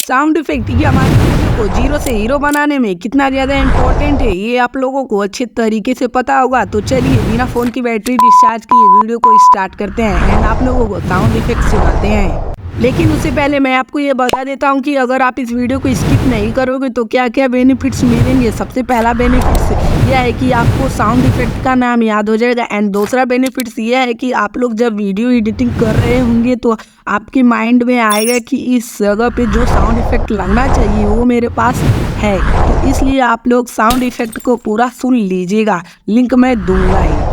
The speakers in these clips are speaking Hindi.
साउंड इफेक्ट ये हमारे वीडियो को जीरो से हीरो बनाने में कितना ज़्यादा इम्पोर्टेंट है ये आप लोगों को अच्छे तरीके से पता होगा। तो चलिए बिना फ़ोन की बैटरी डिस्चार्ज किए वीडियो को स्टार्ट करते हैं एंड आप लोगों को साउंड इफेक्ट सुनाते हैं। लेकिन उससे पहले मैं आपको ये बता देता हूँ कि अगर आप इस वीडियो को स्किप नहीं करोगे तो क्या क्या बेनिफिट्स मिलेंगे। सबसे पहला बेनिफिट्स यह है कि आपको साउंड इफेक्ट का नाम याद हो जाएगा एंड दूसरा बेनिफिट्स यह है कि आप लोग जब वीडियो एडिटिंग कर रहे होंगे तो आपके माइंड में आएगा कि इस जगह पे जो साउंड इफेक्ट लगना चाहिए वो मेरे पास है। तो इसलिए आप लोग साउंड इफेक्ट को पूरा सुन लीजिएगा, लिंक मैं दूंगा ही।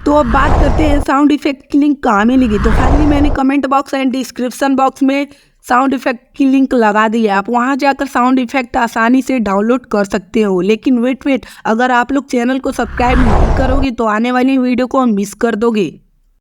तो अब बात करते हैं साउंड इफेक्ट की लिंक कहाँ मिलेगी। तो फाइनली मैंने comment box and description box में साउंड इफेक्ट की लिंक लगा दी है। आप वहां जाकर साउंड इफेक्ट आसानी से डाउनलोड कर सकते हो। लेकिन वेट अगर आप लोग चैनल को सब्सक्राइब नहीं करोगे तो आने वाली वीडियो को मिस कर दोगे।